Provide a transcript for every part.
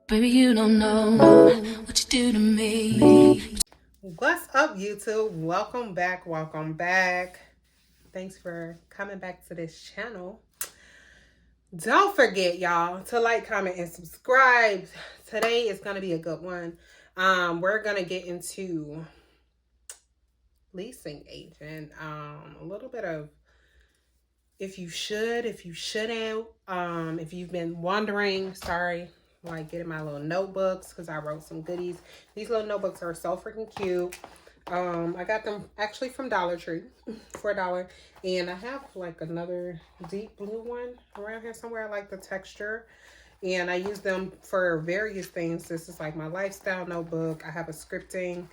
Baby, you don't know what you do to me. What's up, YouTube? Welcome back. Welcome back. Thanks for coming back to this channel. Don't forget, y'all, to like, comment, and subscribe. Today is going to be a good one. We're going to get into leasing agent. A little bit of if you should, if you shouldn't, if you've been wondering, sorry, like getting my little notebooks because I wrote some goodies. These little notebooks are so freaking cute. I got them actually from Dollar Tree for $1. And I have like another deep blue one around here somewhere. I like the texture. And I use them for various things. This is like my lifestyle notebook. I have a scripting,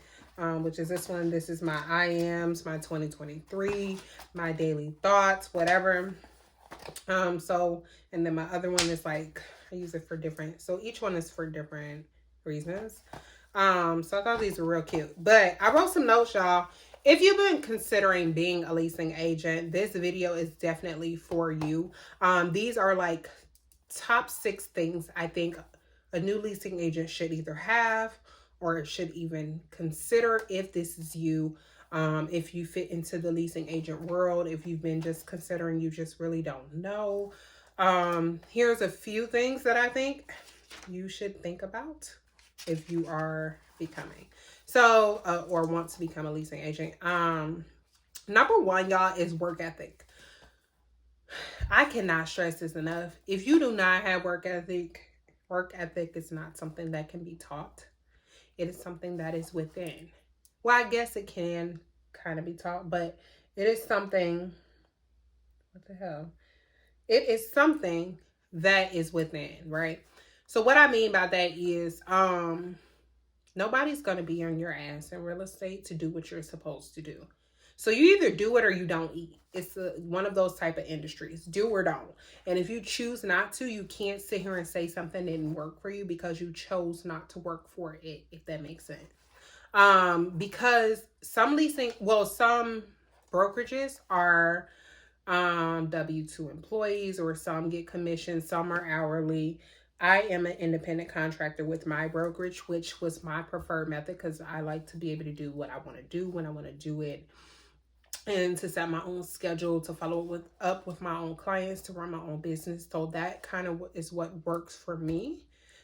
which is this one. This is my IMs, my 2023, my daily thoughts, whatever. And then my other one is like, I use it for different, so each one is for different reasons. So I thought these were real cute. But I wrote some notes, y'all. If you've been considering being a leasing agent, this video is definitely for you. These are like top 6 things I think a new leasing agent should either have or should even consider if this is you. If you fit into the leasing agent world, if you've been just considering, you just really don't know. Here's a few things that I think you should think about if you are becoming or want to become a leasing agent. Number 1, y'all, is work ethic. I cannot stress this enough. If you do not have work ethic is not something that can be taught. It is something that is within. Well, I guess it can kind of be taught, but it is something, what the hell? It is something that is within, right? So what I mean by that is, nobody's going to be on your ass in real estate to do what you're supposed to do. So you either do it or you don't eat. It's one of those type of industries, do or don't. And if you choose not to, you can't sit here and say something didn't work for you because you chose not to work for it, if that makes sense. Because some brokerages are W-2 employees, or some get commissions, some are hourly. I am an independent contractor with my brokerage, which was my preferred method because I like to be able to do what I want to do when I want to do it, and to set my own schedule, to follow up with my own clients, to run my own business. So that kind of is what works for me.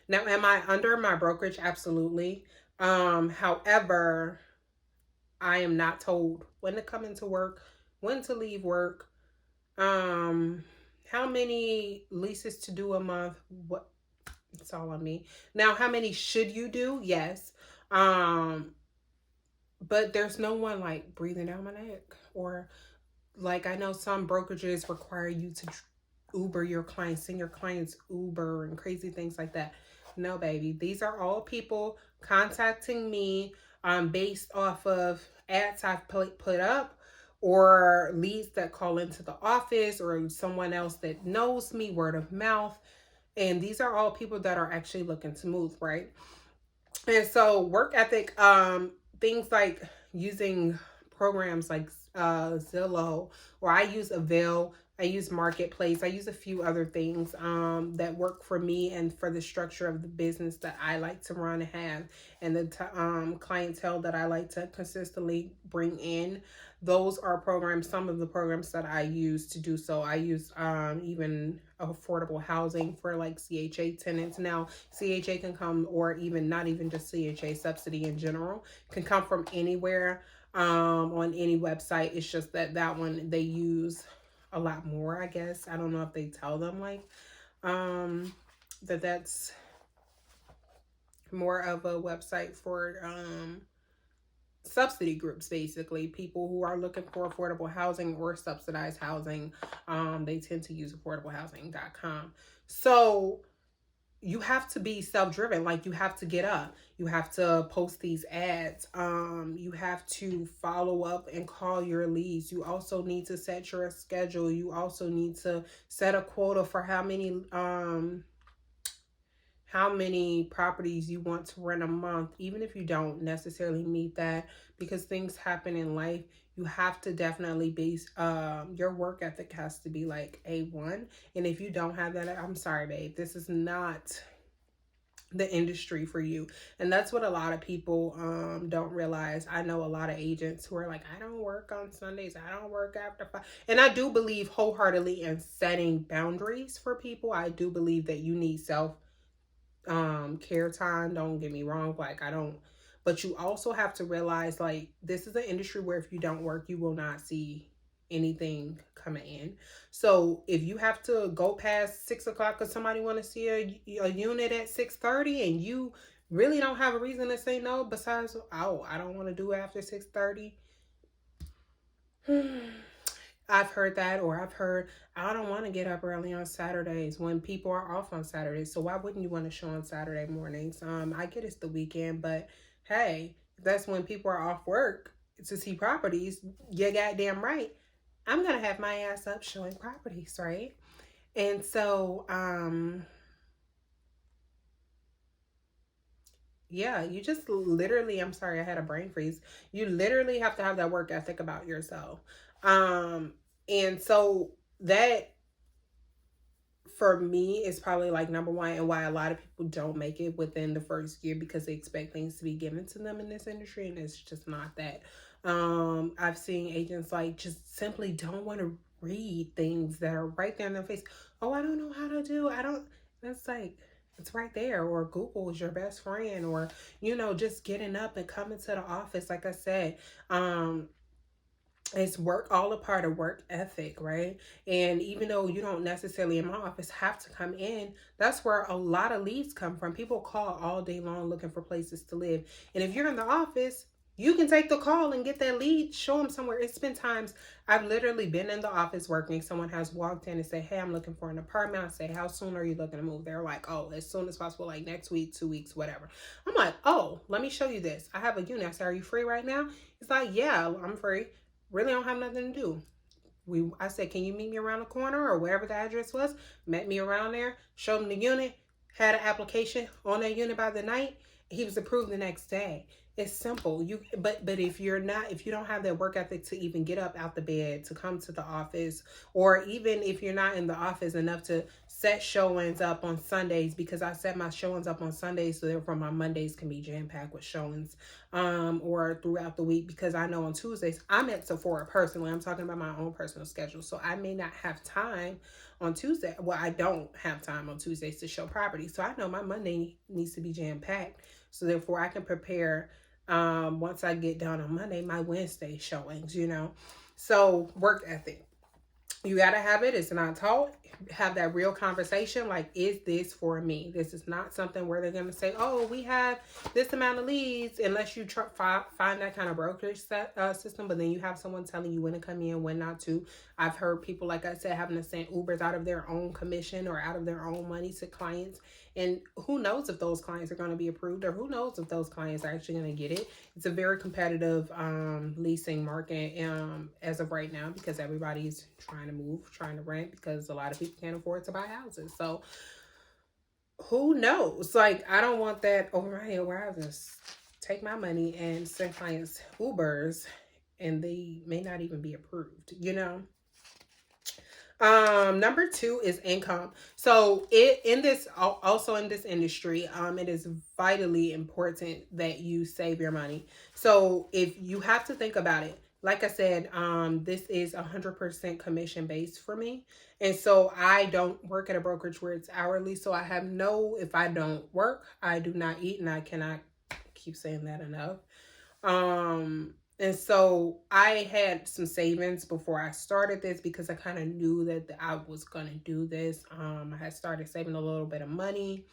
Now, am I under my brokerage? Absolutely. However, I am not told when to come into work, when to leave work, how many leases to do a month. What, it's all on me. Now, how many should you do? Yes. But there's no one like breathing down my neck, or like I know some brokerages require you to Uber your clients, send your clients Uber and crazy things like that. No, baby. These are all people contacting me based off of ads I've put up, or leads that call into the office, or someone else that knows me, word of mouth. And these are all people that are actually looking to move, right? And so work ethic, things like using programs like Zillow, or I use Avail, I use Marketplace, I use a few other things that work for me and for the structure of the business that I like to run and have, and the clientele that I like to consistently bring in. Those are programs, some of the programs that I use to do so. I use even affordable housing for like CHA tenants. Now, CHA can come, or even not even just CHA, subsidy in general can come from anywhere on any website. It's just that one they use a lot more, I guess. I don't know if they tell them like that's more of a website for subsidy groups, basically people who are looking for affordable housing or subsidized housing. They tend to use affordablehousing.com. So you have to be self-driven. Like, you have to get up, you have to post these ads, you have to follow up and call your leads. You also need to set your schedule. You also need to set a quota for how many properties you want to rent a month, even if you don't necessarily meet that, because things happen in life. You have to definitely base your work ethic has to be like A1. And if you don't have that, I'm sorry, babe, this is not the industry for you. And that's what a lot of people don't realize. I know a lot of agents who are like, I don't work on Sundays, I don't work after 5. And I do believe wholeheartedly in setting boundaries for people. I do believe that you need self care time, don't get me wrong, like I don't, but you also have to realize like this is an industry where if you don't work you will not see anything coming in. So if you have to go past 6 o'clock because somebody want to see a unit at 6:30 and you really don't have a reason to say no besides, oh, I don't want to do it after 6:30. I've heard that, or I've heard, I don't want to get up early on Saturdays when people are off on Saturdays. So why wouldn't you want to show on Saturday mornings? I get it's the weekend, but hey, if that's when people are off work to see properties, you goddamn right. I'm gonna have my ass up showing properties, right? And so, yeah, you just literally, I'm sorry, I had a brain freeze. You literally have to have that work ethic about yourself. Um, and so that for me is probably like number one, and why a lot of people don't make it within the first year because they expect things to be given to them in this industry, and it's just not that. I've seen agents like just simply don't want to read things that are right there in their face. Oh, I don't know how to do, I don't, that's like, it's right there. Or Google is your best friend. Or just getting up and coming to the office, like I said. It's work, all a part of work ethic, right? And even though you don't necessarily in my office have to come in, that's where a lot of leads come from. People call all day long looking for places to live, and if you're in the office, you can take the call and get that lead, show them somewhere. It's been times I've literally been in the office working, someone has walked in and said, hey, I'm looking for an apartment. I say, how soon are you looking to move? They're like, oh, as soon as possible, like next week, 2 weeks, whatever. I'm like, oh, let me show you this, I have a unit. I say, are you free right now? It's like, yeah, I'm free. Really don't have nothing to do. I said, can you meet me around the corner or wherever the address was? Met me around there, showed him the unit, had an application on that unit by the night. He was approved the next day. It's simple. But if you don't have that work ethic to even get up out the bed to come to the office, or even if you're not in the office enough to set showings up on Sundays, because I set my showings up on Sundays, so therefore my Mondays can be jam packed with showings, or throughout the week, because I know on Tuesdays I'm at Sephora personally. I'm talking about my own personal schedule, so I may not have time on Tuesday. Well, I don't have time on Tuesdays to show property, so I know my Monday needs to be jam packed. So therefore, I can prepare once I get done on Monday my Wednesday showings. So work ethic. You got to have it. It's not taught. Have that real conversation. Like, is this for me? This is not something where they're going to say, oh, we have this amount of leads, unless you find that kind of brokerage system. But then you have someone telling you when to come in, when not to. I've heard people, like I said, having to send Ubers out of their own commission or out of their own money to clients. And who knows if those clients are going to be approved, or who knows if those clients are actually going to get it. It's a very competitive leasing market as of right now, because everybody's trying to move, trying to rent, because a lot of people can't afford to buy houses. So who knows? Like, I don't want that over my head where I just take my money and send clients Ubers and they may not even be approved. Number two is income. So also in this industry, it is vitally important that you save your money. So if you have to think about it, like I said, this is 100% commission based for me. And so I don't work at a brokerage where it's hourly. So I have if I don't work, I do not eat, and I cannot keep saying that enough. And so I had some savings before I started this, because I kind of knew that I was going to do this. I had started saving a little bit of money,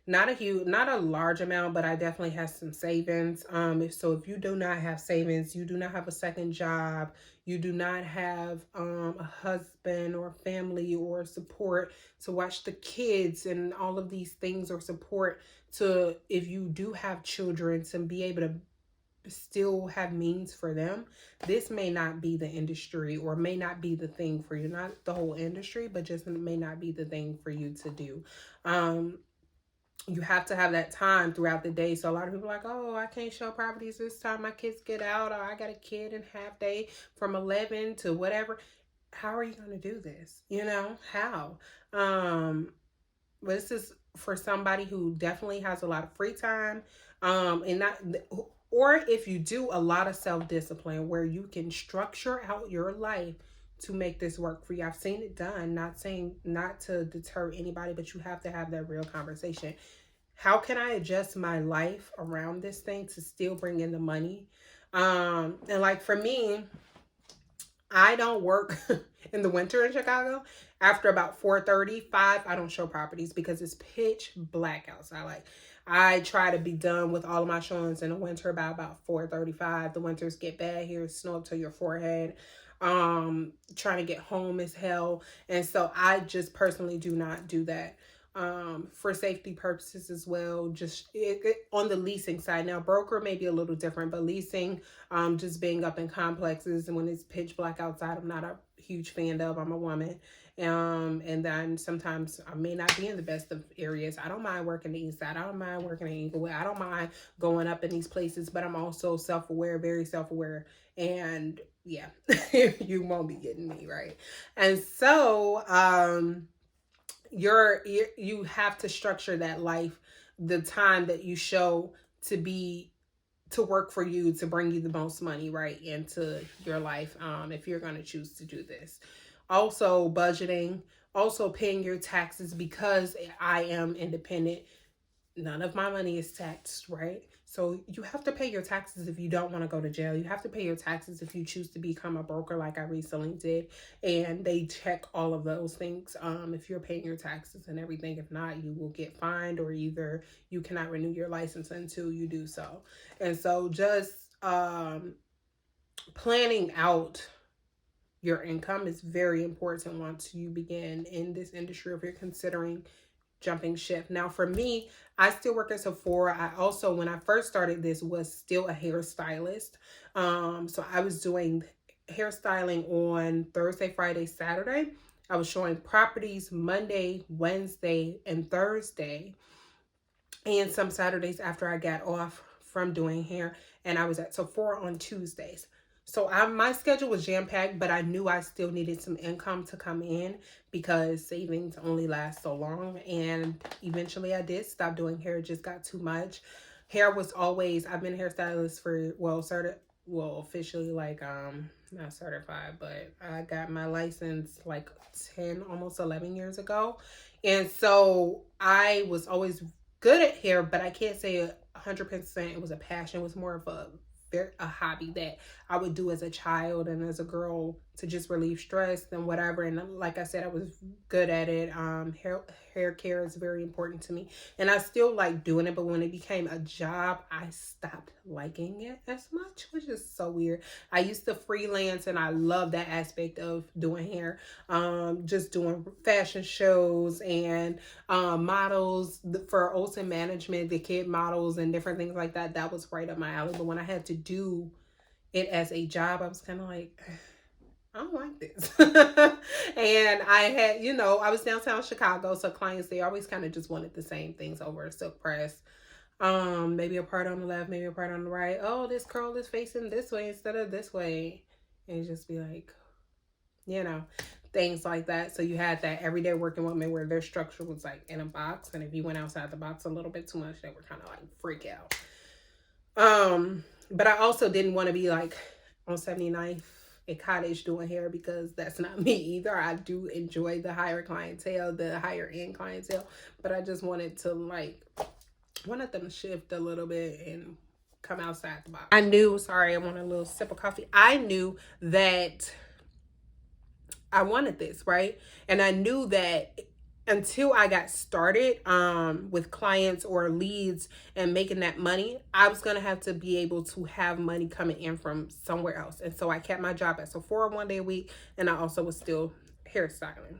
not a large amount, but I definitely had some savings. If you do not have savings, you do not have a second job, you do not have a husband or family or support to watch the kids and all of these things, or support to, if you do have children, to be able to still have means for them, this may not be the industry, or may not be the thing for you. Not the whole industry, but just may not be the thing for you to do. You have to have that time throughout the day. So a lot of people are like, oh, I can't show properties this time my kids get out, or I got a kid in half day from 11 to whatever. How are you going to do this? How? But for somebody who definitely has a lot of free time, and not, or if you do a lot of self-discipline where you can structure out your life to make this work for you. I've seen it done, not saying not to deter anybody, but you have to have that real conversation. How can I adjust my life around this thing to still bring in the money? And like for me, I don't work in the winter in Chicago. After about 4:35, I don't show properties because it's pitch black outside. Like I try to be done with all of my showings in the winter by about 4:35. The winters get bad here, snow up to your forehead. Trying to get home is hell. And so I just personally do not do that. For safety purposes as well, just on the leasing side. Now broker may be a little different, but leasing, just being up in complexes and when it's pitch black outside, I'm not a huge fan of. I'm a woman. And then sometimes I may not be in the best of areas. I don't mind working the east side. I don't mind working in Inglewood. I don't mind going up in these places, but I'm also self-aware, very self-aware. And yeah, you won't be getting me, right? And so, you have to structure that life, the time that you show to be to work for you to bring you the most money right into your life, if you're going to choose to do this. Also budgeting, also paying your taxes. Because I am independent, none of my money is taxed, right? So you have to pay your taxes if you don't want to go to jail. You have to pay your taxes if you choose to become a broker like I recently did. And they check all of those things. If you're paying your taxes and everything. If not, you will get fined, or either you cannot renew your license until you do so. And so just planning out your income is very important once you begin in this industry, if you're considering jumping shift. Now for me, I still work at Sephora. I also, when I first started this, was still a hairstylist. So I was doing hairstyling on Thursday, Friday, Saturday. I was showing properties Monday, Wednesday, and Thursday, and some Saturdays after I got off from doing hair. And I was at Sephora on Tuesdays. So my schedule was jam-packed, but I knew I still needed some income to come in because savings only last so long. And eventually I did stop doing hair. It just got too much. Hair was always, I've been a hairstylist for, officially, like, not certified, but I got my license like 10, almost 11 years ago. And so I was always good at hair, but I can't say 100% it was a passion. It was more of a hobby that I would do as a child and as a girl to just relieve stress and whatever. And like I said, I was good at it. Hair care is very important to me, and I still like doing it. But when it became a job, I stopped liking it as much, which is so weird. I used to freelance, and I love that aspect of doing hair. Just doing fashion shows and models for Olsen Management, the kid models and different things like that. That was right up my alley. But when I had to do it as a job, I was kind of like, I don't like this. And I had, I was downtown Chicago, so clients, they always kind of just wanted the same things over a silk press. Maybe a part on the left, maybe a part on the right. Oh, this curl is facing this way instead of this way. And just be like, things like that. So you had that everyday working woman where their structure was like in a box. And if you went outside the box a little bit too much, they were kind of like freak out. But I also didn't want to be like on 79th a cottage doing hair, because that's not me either. I do enjoy the higher clientele, the higher end clientele, but I just wanted them to shift a little bit and come outside the box. I want a little sip of coffee. I knew that I wanted this, right? And I knew that until I got started with clients or leads and making that money, I was going to have to be able to have money coming in from somewhere else. And so I kept my job at Sephora 1 day a week, and I also was still hairstyling.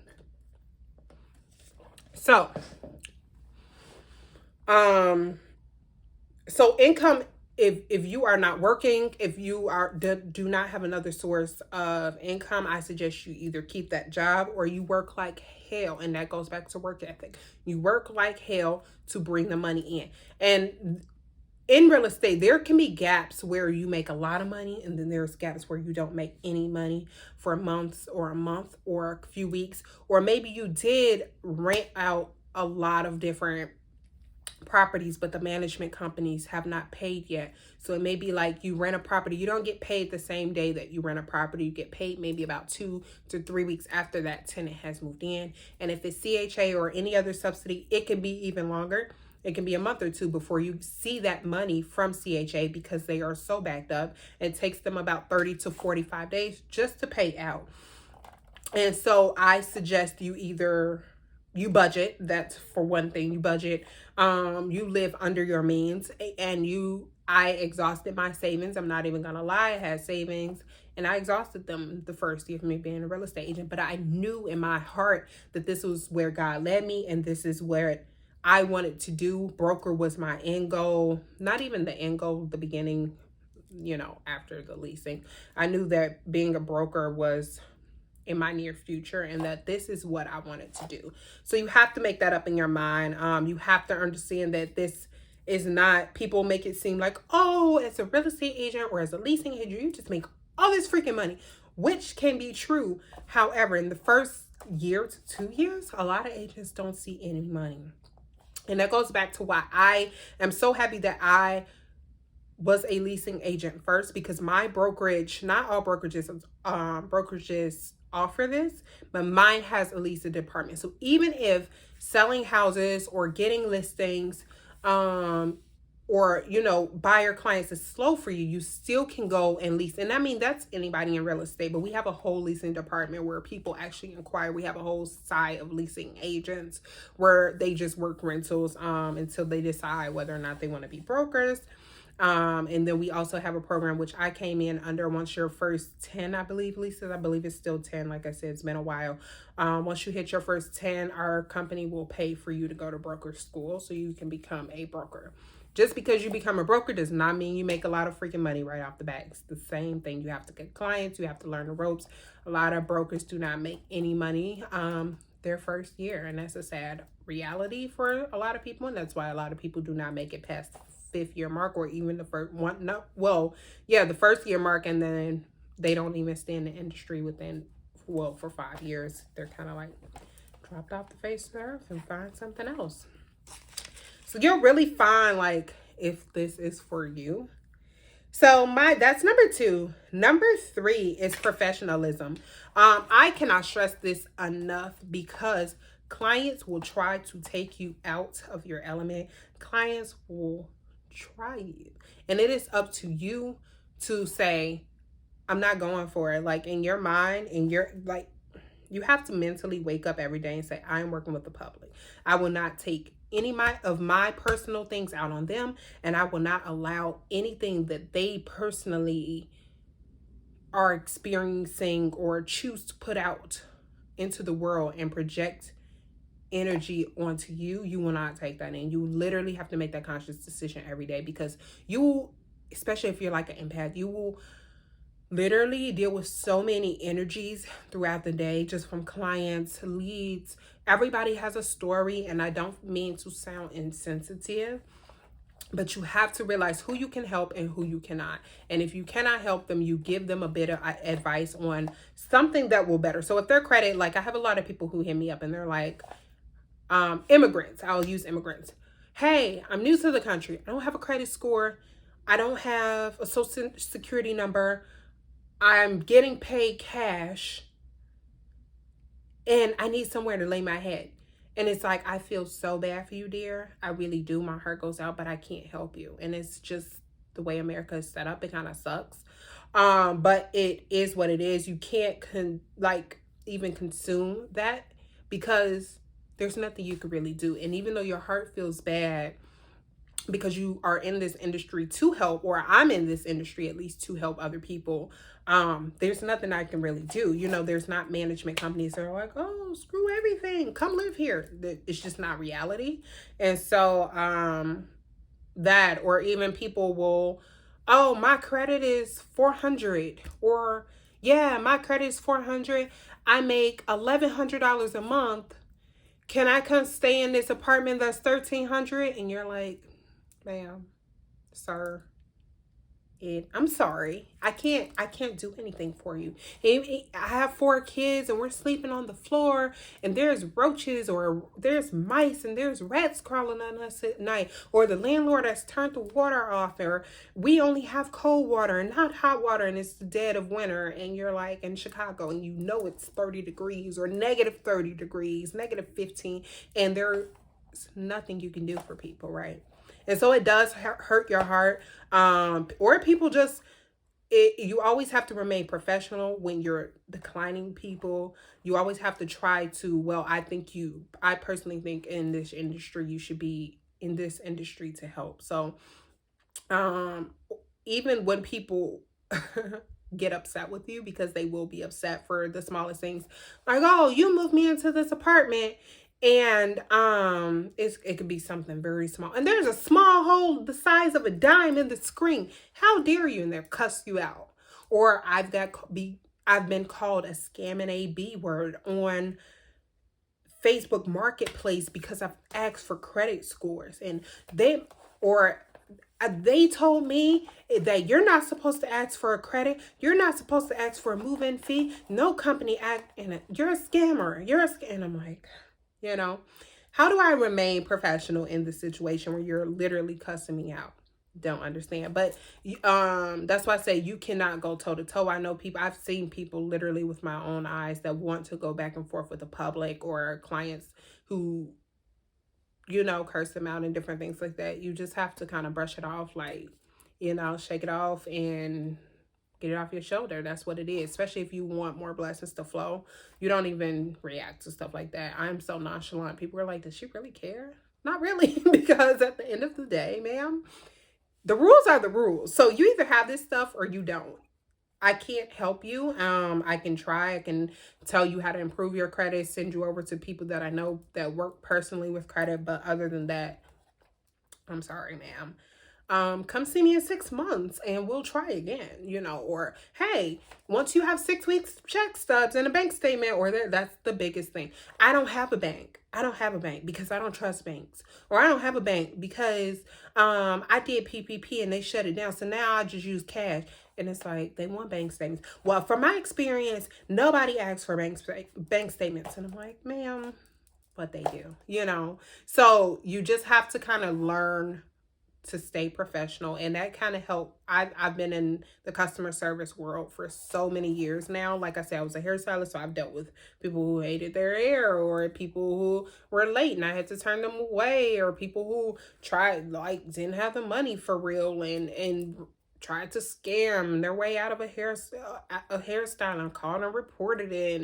So, income, if you are not working, if you do not have another source of income, I suggest you either keep that job or you work like hell. And that goes back to work ethic. You work like hell to bring the money in. And in real estate, there can be gaps where you make a lot of money, and then there's gaps where you don't make any money for months or a month or a few weeks. Or maybe you did rent out a lot of different properties, but the management companies have not paid yet. So it may be like you rent a property, you don't get paid the same day that you rent a property. You get paid maybe about 2 to 3 weeks after that tenant has moved in. And if it's CHA or any other subsidy, it can be even longer. It can be a month or two before you see that money from CHA, because they are so backed up. It takes them about 30 to 45 days just to pay out. And so I suggest you budget. That's for one thing. You budget. You live under your means. And I exhausted my savings. I'm not even gonna lie. I had savings and I exhausted them the first year of me being a real estate agent. But I knew in my heart that this was where God led me, and this is where I wanted to do. Broker was my end goal. Not even the end goal, the beginning, after the leasing. I knew that being a broker was in my near future, and that this is what I wanted to do. So you have to make that up in your mind. You have to understand that this is not, people make it seem like, oh, as a real estate agent or as a leasing agent, you just make all this freaking money, which can be true. However, in the first year to 2 years, a lot of agents don't see any money. And that goes back to why I am so happy that I was a leasing agent first, because my brokerage, not all brokerages offer this, but mine has a leasing department. So even if selling houses or getting listings, or buyer clients is slow for you, you still can go and lease. And I mean, that's anybody in real estate, but we have a whole leasing department where people actually inquire. We have a whole side of leasing agents where they just work rentals until they decide whether or not they want to be brokers. And then we also have a program which I came in under. Once your first 10, I believe, leases, I believe it's still 10. Like I said, it's been a while. Once you hit your first 10, our company will pay for you to go to broker school so you can become a broker. Just because you become a broker does not mean you make a lot of freaking money right off the bat. It's the same thing. You have to get clients. You have to learn the ropes. A lot of brokers do not make any money their first year. And that's a sad reality for a lot of people. And that's why a lot of people do not make it past the 5th year mark, or even the first one. No, well, yeah, the first year mark, and then they don't even stay in the industry for 5 years. They're kind of like dropped off the face of the earth and find something else. So you'll really find like if this is for you. So that's number 2. Number 3 is professionalism. I cannot stress this enough, because clients will try to take you out of your element. Clients will try you, and it is up to you to say, I'm not going for it. Like, in your mind, you have to mentally wake up every day and say, I am working with the public. I will not take any of my personal things out on them, and I will not allow anything that they personally are experiencing or choose to put out into the world and project energy onto you. You will not take that in. You literally have to make that conscious decision every day, because especially if you're like an empath, you will literally deal with so many energies throughout the day, just from clients, leads. Everybody has a story, and I don't mean to sound insensitive, but you have to realize who you can help and who you cannot. And if you cannot help them, you give them a bit of advice on something that will better. So if their credit, like I have a lot of people who hit me up and they're like, immigrants, I'll use immigrants. Hey, I'm new to the country. I don't have a credit score. I don't have a social security number. I'm getting paid cash, and I need somewhere to lay my head. And it's like, I feel so bad for you, dear. I really do. My heart goes out, but I can't help you. And it's just the way America is set up. It kind of sucks. But it is what it is. You can't even consume that, because there's nothing you can really do. And even though your heart feels bad because you are in this industry to help, or I'm in this industry at least to help other people, there's nothing I can really do. There's not management companies that are like, oh, screw everything, come live here. It's just not reality. And so that, or even people will, oh, my credit is 400, or yeah, my credit is 400. I make $1,100 a month. Can I come stay in this apartment that's $1,300? And you're like, ma'am, sir, I'm sorry. I can't do anything for you. I have 4 kids and we're sleeping on the floor and there's roaches or there's mice and there's rats crawling on us at night, or the landlord has turned the water off, or we only have cold water and not hot water and it's the dead of winter and you're like in Chicago and you know it's 30 degrees or negative 30 degrees, negative 15, and there's nothing you can do for people, right? And so it does hurt your heart. Or people just, you always have to remain professional when you're declining people. You always have to try to, well, I personally think in this industry, you should be in this industry to help. So, um, even when people get upset with you, because they will be upset for the smallest things, like, oh, you moved me into this apartment, and it could be something very small and there's a small hole the size of a dime in the screen. How dare you? And they'll cuss you out. Or I've been called a scam and a B word on Facebook Marketplace because I've asked for credit scores, and or they told me that you're not supposed to ask for a credit. You're not supposed to ask for a move-in fee. No company act in it. You're a scammer. And I'm like, you know, how do I remain professional in the situation where you're literally cussing me out? Don't understand. But that's why I say you cannot go toe to toe. I know people, I've seen people literally with my own eyes that want to go back and forth with the public or clients who, curse them out and different things like that. You just have to kind of brush it off, like, shake it off and get it off your shoulder. That's what it is. Especially if you want more blessings to flow. You don't even react to stuff like that. I'm so nonchalant. People are like, does she really care? Not really, because at the end of the day, ma'am, the rules are the rules. So you either have this stuff or you don't. I can't help you. I can try. I can tell you how to improve your credit, send you over to people that I know that work personally with credit. But other than that, I'm sorry, ma'am. Come see me in 6 months and we'll try again, or hey, once you have 6 weeks check stubs and a bank statement, or that's the biggest thing. I don't have a bank. I don't have a bank because I don't trust banks, or I don't have a bank because I did PPP and they shut it down. So now I just use cash. And it's like, they want bank statements. Well, from my experience, nobody asks for bank statements. And I'm like, ma'am, but they do. So you just have to kind of learn to stay professional, and that kind of helped. I've been in the customer service world for so many years now. Like I said, I was a hairstylist, so I've dealt with people who hated their hair, or people who were late and I had to turn them away, or people who didn't have the money for real and tried to scam their way out of a hairstyle and called and reported it,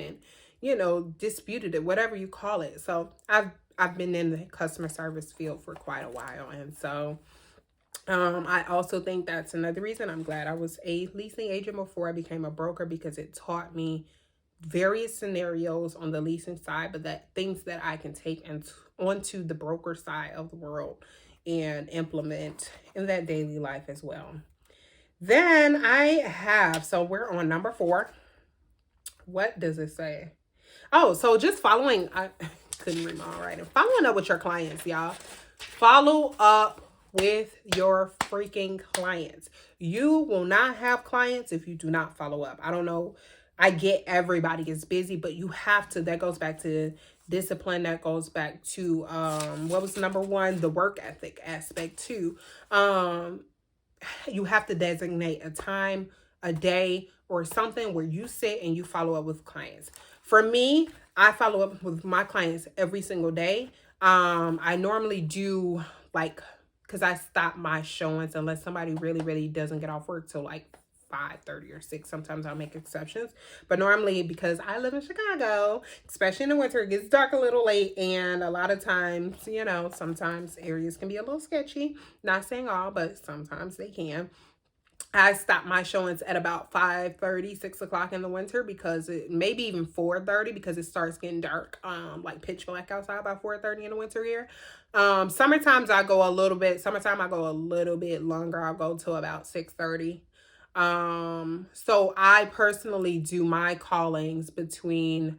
and disputed it, whatever you call it. So I've been in the customer service field for quite a while, and so I also think that's another reason I'm glad I was a leasing agent before I became a broker, because it taught me various scenarios on the leasing side, but that things that I can take onto the broker side of the world and implement in that daily life as well. Then so we're on number 4. What does it say? Oh, so just following, I couldn't read my own writing. Following up with your clients, y'all. Follow up with your freaking clients. You will not have clients if you do not follow up. I don't know. I get everybody is busy, but you have to. That goes back to discipline. That goes back to what was number 1? The work ethic aspect too. You have to designate a time, a day, or something where you sit and you follow up with clients. For me, I follow up with my clients every single day. I normally do because I stop my showings unless somebody really, really doesn't get off work till 5:30 or 6. Sometimes I'll make exceptions. But normally, because I live in Chicago, especially in the winter, it gets dark a little late. And a lot of times, sometimes areas can be a little sketchy. Not saying all, but sometimes they can. I stop my showings at about 5:30, 6 o'clock in the winter, because maybe even 4:30, because it starts getting dark, pitch black outside by 4:30 in the winter here. Summertime I go a little bit longer. I'll go to about 6:30. So I personally do my callings between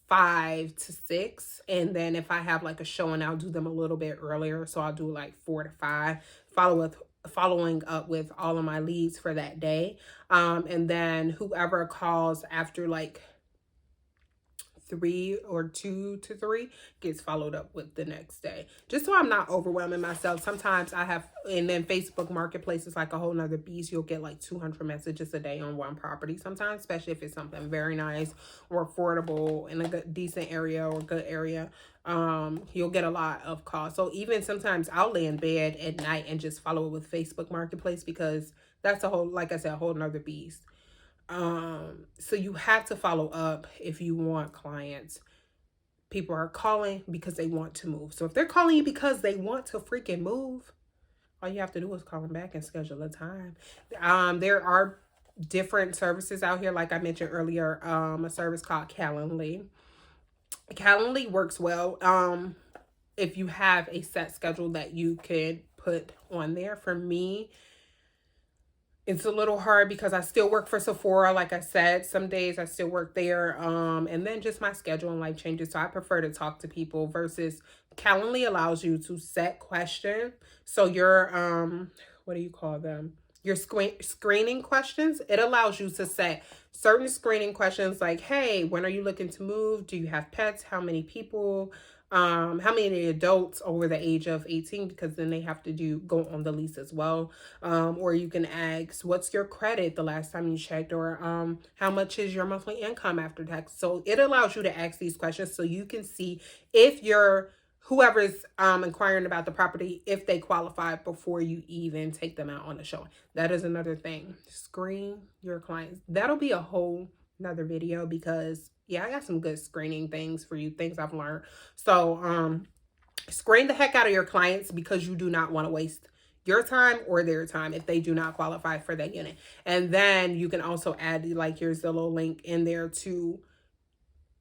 5 to 6. And then if I have a showing, I'll do them a little bit earlier. So I'll do 4 to 5, follow following up with all of my leads for that day. And then whoever calls after like 3 or 2 to 3 gets followed up with the next day, just so I'm not overwhelming myself. Sometimes I have, and then Facebook Marketplace is like a whole nother beast. You'll get like 200 messages a day on one property sometimes, especially if it's something very nice or affordable in a good decent area or good area. You'll get a lot of calls. So even sometimes I'll lay in bed at night and just follow it with Facebook Marketplace, because that's a whole, like I said, a whole nother beast. So you have to follow up if you want clients. People are calling because they want to move. So if they're calling you because they want to freaking move, all you have to do is call them back and schedule a time. There are different services out here, like I mentioned earlier. A service called Calendly. Calendly works well. If you have a set schedule that you could put on there. For me, it's a little hard because I still work for Sephora. Like I said, some days I still work there. And then just my schedule and life changes. So I prefer to talk to people versus Calendly allows you to set questions. So your, what do you call them? Your screening questions. It allows you to set certain screening questions like, hey, when are you looking to move? Do you have pets? How many people? How many adults over the age of 18, because then they have to go on the lease as well. Or you can ask, what's your credit the last time you checked? Or how much is your monthly income after tax? So it allows you to ask these questions so you can see if whoever's inquiring about the property, if they qualify before you even take them out on the show. That is another thing. Screen your clients. That'll be a whole another video, because yeah, I got some good screening things for you, things I've learned. So screen the heck out of your clients, because you do not want to waste your time or their time if they do not qualify for that unit. And then you can also add like your Zillow link in there to,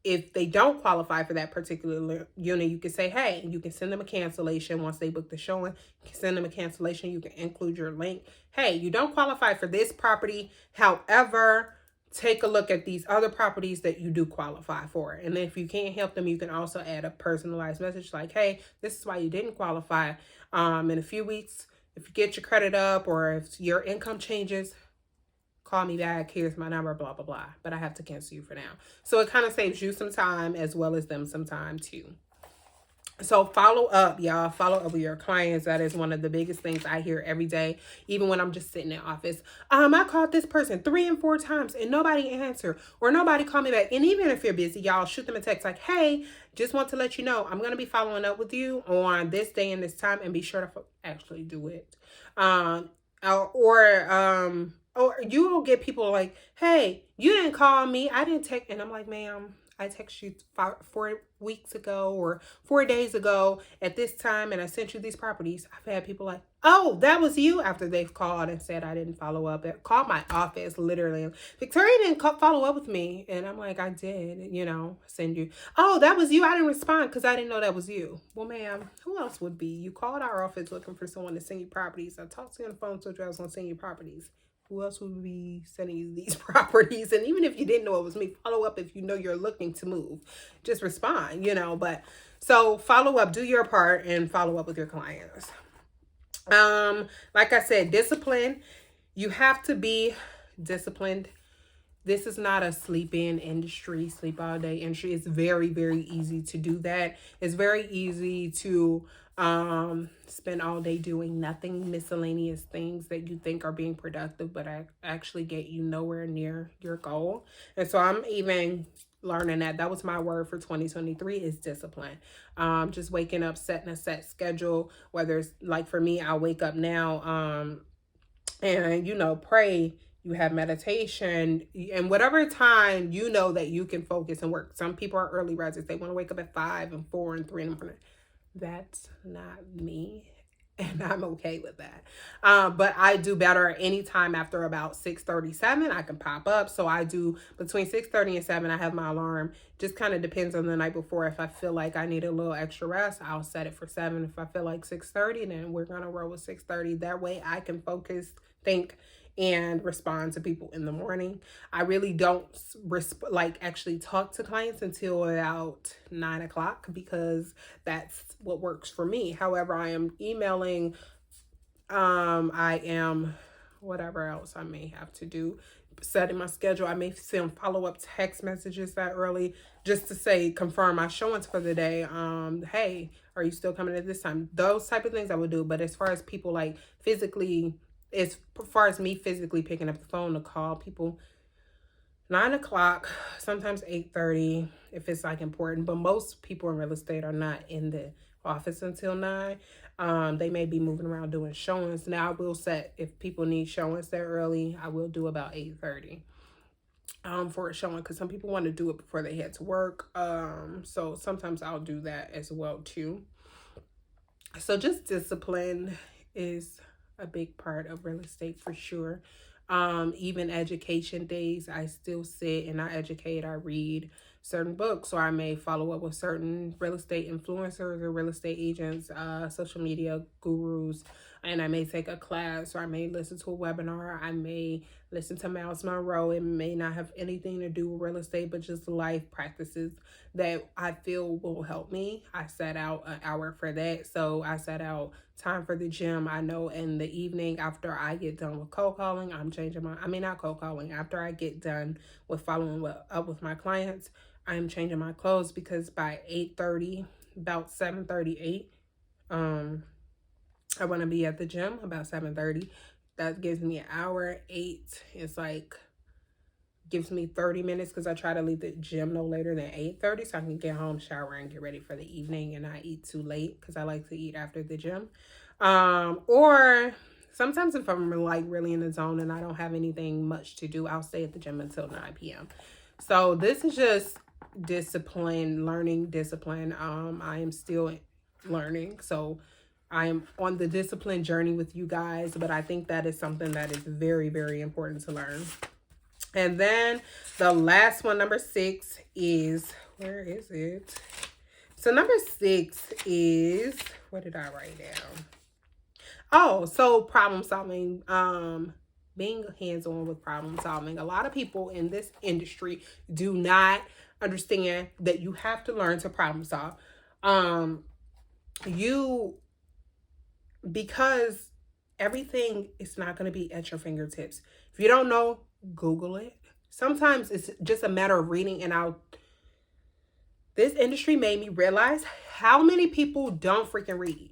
if they don't qualify for that particular unit, you can say, hey, you can send them a cancellation once they book the showing. You can send them a cancellation. You can include your link. Hey, you don't qualify for this property. However, take a look at these other properties that you do qualify for. And then if you can't help them, you can also add a personalized message like, hey, this is why you didn't qualify. In a few weeks, if you get your credit up or if your income changes, call me back, here's my number, blah, blah, blah. But I have to cancel you for now. So it kind of saves you some time as well as them some time too. So follow up, y'all. Follow up with your clients. That is one of the biggest things I hear every day, even when I'm just sitting in office. I called this person 3 and 4 times and nobody answered or nobody called me back. And even if you're busy, y'all shoot them a text like, hey, just want to let you know I'm going to be following up with you on this day and this time, and be sure to actually do it. Or you will get people like, hey, you didn't call me. I didn't text. And I'm like, ma'am, I texted you 4 weeks ago or 4 days ago at this time, and I sent you these properties. I've had people like, oh, that was you, after they've called and said I didn't follow up. It called my office, literally. Victoria didn't follow up with me. And I'm like, I did, send you. Oh, that was you. I didn't respond because I didn't know that was you. Well, ma'am, who else would be? You called our office looking for someone to send you properties. I talked to you on the phone, told you I was going to send you properties. Who else would be sending you these properties? And even if you didn't know it was me, follow up if you know you're looking to move. Just respond, But so follow up, do your part, and follow up with your clients. Like I said, discipline. You have to be disciplined. This is not a sleep-in industry, sleep all day industry. It's very, very easy to do that. It's very easy to spend all day doing nothing, miscellaneous things that you think are being productive, but actually get you nowhere near your goal. And so I'm even learning that was my word for 2023 is discipline. Just waking up, setting a set schedule, whether it's like for me, I'll wake up now and pray. You have meditation, and whatever time that you can focus and work. Some people are early risers. They want to wake up at 5 and 4 and 3 in the morning. That's not me, and I'm okay with that. But I do better anytime after about 6:37. I can pop up. So I do between 6:30 and 7. I have my alarm. Just kind of depends on the night before. If I feel like I need a little extra rest, I'll set it for 7. If I feel like 6:30, then we're gonna roll with 6:30. That way I can focus, think, and respond to people in the morning. I really don't actually talk to clients until about 9 o'clock, because that's what works for me. However, I am emailing I am, whatever else I may have to do, setting my schedule. I may send follow-up text messages that early just to say, confirm my showings for the day. Hey, are you still coming at this time? Those type of things I would do. But as far as people like physically, as far as me physically picking up the phone to call people, 9 o'clock, sometimes 8:30 if it's like important. But most people in real estate are not in the office until 9. They may be moving around doing showings. Now I will set, if people need showings that early, I will do about 8:30 for a showing, because some people want to do it before they head to work. So sometimes I'll do that as well too. So just discipline is a big part of real estate for sure. Even education days, I still sit and I educate, I read certain books, or I may follow up with certain real estate influencers or real estate agents, social media gurus, and I may take a class, or I may listen to a webinar, I may listen to Miles Monroe. It may not have anything to do with real estate, but just life practices that I feel will help me. I set out an hour for that. So I set out time for the gym. I know in the evening after I get done with cold calling, not cold calling, after I get done with following up with my clients, I'm changing my clothes, because by 8:30, about 7:38, I want to be at the gym about 7:30. That gives me an hour. 8 is like, gives me 30 minutes, because I try to leave the gym no later than 8:30 so I can get home, shower, and get ready for the evening and not eat too late, because I like to eat after the gym. Or sometimes if I'm like really in the zone and I don't have anything much to do, I'll stay at the gym until 9 p.m. So this is just discipline, learning discipline. I am still learning, so I am on the discipline journey with you guys, but I think that is something that is very, very important to learn. And then the last one, number 6 is, where is it? So number 6 is, what did I write down? Oh, so problem solving, being hands-on with problem solving. A lot of people in this industry do not understand that you have to learn to problem solve. Because everything is not going to be at your fingertips. If you don't know, Google it. Sometimes it's just a matter of reading. And this industry made me realize how many people don't freaking read.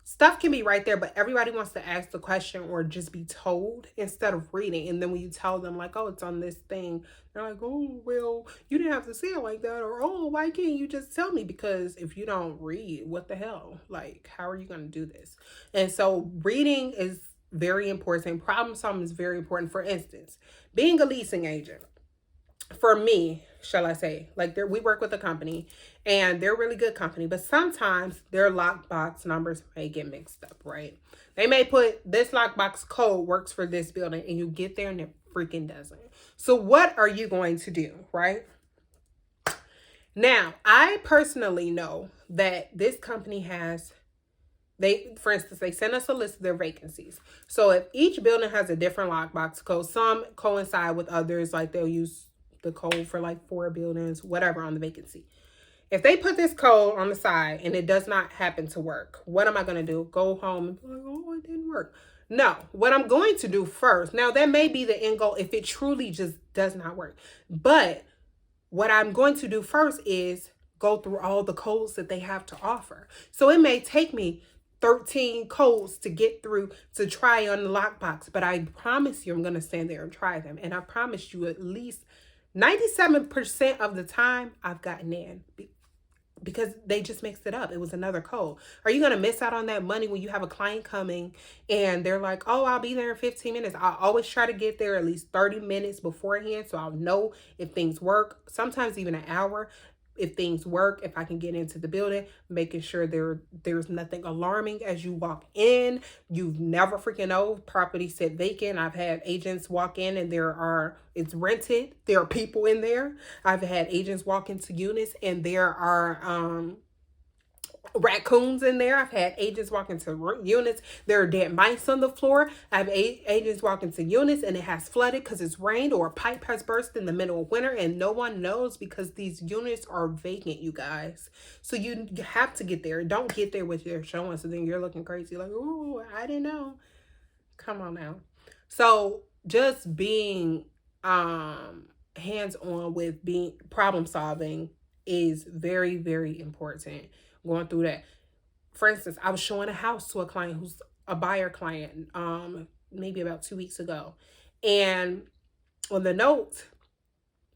Stuff can be right there, but everybody wants to ask the question or just be told instead of reading. And then when you tell them like, oh, it's on this thing, they're like, oh, well, you didn't have to say it like that. Or, oh, why can't you just tell me? Because if you don't read, what the hell? Like, how are you going to do this? And so reading is very important. Problem solving is very important. For instance, being a leasing agent, for me, shall I say, like we work with a company and they're a really good company, but sometimes their lockbox numbers may get mixed up, right? They may put this lockbox code works for this building and you get there and it freaking doesn't. So what are you going to do, right? Now, I personally know that this company for instance, they send us a list of their vacancies. So if each building has a different lockbox code, some coincide with others, like they'll use the code for like 4 buildings, whatever, on the vacancy. If they put this code on the side and it does not happen to work, what am I going to do? Go home and be like, oh, it didn't work. No, what I'm going to do first, now that may be the end goal if it truly just does not work. But what I'm going to do first is go through all the codes that they have to offer. So it may take me 13 codes to get through to try on the lockbox, but I promise you I'm going to stand there and try them. And I promise you at least 97% of the time I've gotten in because they just mixed it up. It was another code. Are you going to miss out on that money when you have a client coming and they're like, oh, I'll be there in 15 minutes. I always try to get there at least 30 minutes beforehand so I'll know if things work, sometimes even an hour. If things work, if I can get into the building, making sure there's nothing alarming as you walk in. You never freaking know. Property sit vacant. I've had agents walk in and it's rented. There are people in there. I've had agents walk into units and there are raccoons in there. I've had agents walk into units. There are dead mice on the floor. I have agents walk into units and it has flooded because it's rained or a pipe has burst in the middle of winter and no one knows because these units are vacant, you guys. So you have to get there. Don't get there with your showing so then you're looking crazy like, oh, I didn't know. Come on now. So just being hands on with being problem solving is very, very important. Going through that. For instance, I was showing a house to a client who's a buyer client, maybe about 2 weeks ago. And on the note,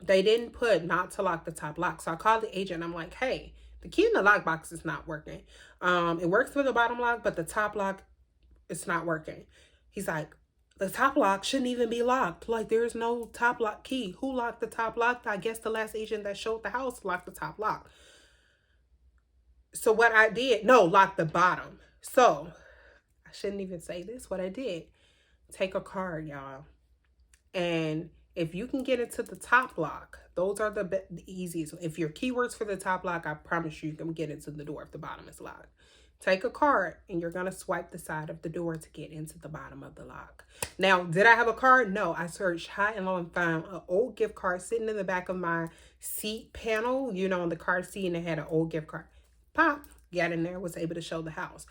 they didn't put not to lock the top lock. So I called the agent. I'm like, hey, the key in the lockbox is not working. It works for the bottom lock, but the top lock, it's not working. He's like, the top lock shouldn't even be locked. Like, there's no top lock key. Who locked the top lock? I guess the last agent that showed the house locked the top lock. So what I did, no, lock the bottom. So I shouldn't even say this. What I did, take a card, y'all. And if you can get into the top lock, those are the easiest. If your keywords for the top lock, I promise you can get into the door if the bottom is locked. Take a card and you're going to swipe the side of the door to get into the bottom of the lock. Now, did I have a card? No, I searched high and low and found an old gift card sitting in the back of my seat panel, you know, on the car seat, and it had an old gift card. Pop, got in there, was able to show the house.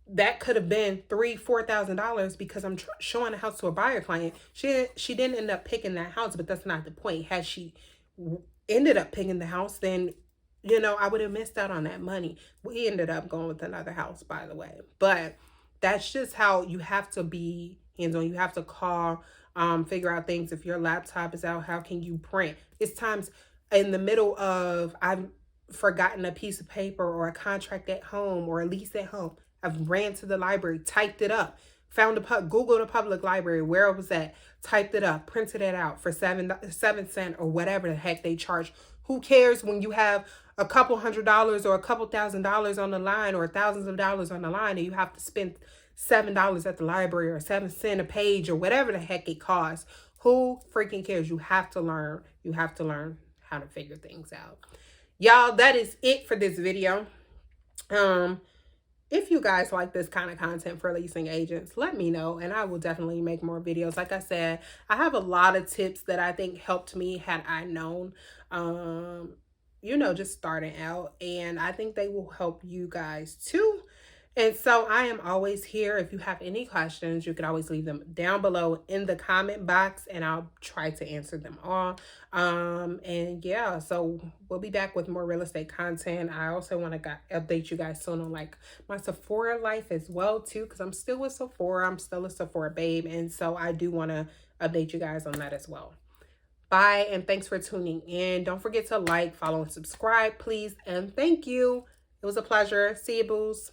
That could have been $3,000-$4,000 because I'm showing the house to a buyer client. She didn't end up picking that house, but that's not the point. Had she ended up picking the house, then you know I would have missed out on that money. We ended up going with another house, by the way. But that's just how you have to be hands-on. You have to call, figure out things. If your laptop is out, how can you print? It's times in the middle of I've forgotten a piece of paper or a contract at home or a lease at home. I've ran to the library, typed it up, Googled a public library, where it was at, typed it up, printed it out for 7 cents or whatever the heck they charge. Who cares when you have a couple $100s or a couple $1,000s on the line or thousands of dollars on the line and you have to spend $7 at the library or 7 cents a page or whatever the heck it costs. Who freaking cares? You have to learn. You have to learn how to figure things out. Y'all, that is it for this video. If you guys like this kind of content for leasing agents, let me know and I will definitely make more videos. Like I said, I have a lot of tips that I think helped me had I known, you know, just starting out, and I think they will help you guys too. And so I am always here. If you have any questions, you can always leave them down below in the comment box and I'll try to answer them all. And yeah, so we'll be back with more real estate content. I also want to update you guys soon on like my Sephora life as well too, because I'm still with Sephora. I'm still a Sephora babe. And so I do want to update you guys on that as well. Bye, and thanks for tuning in. Don't forget to like, follow, and subscribe, please. And thank you. It was a pleasure. See you, boos.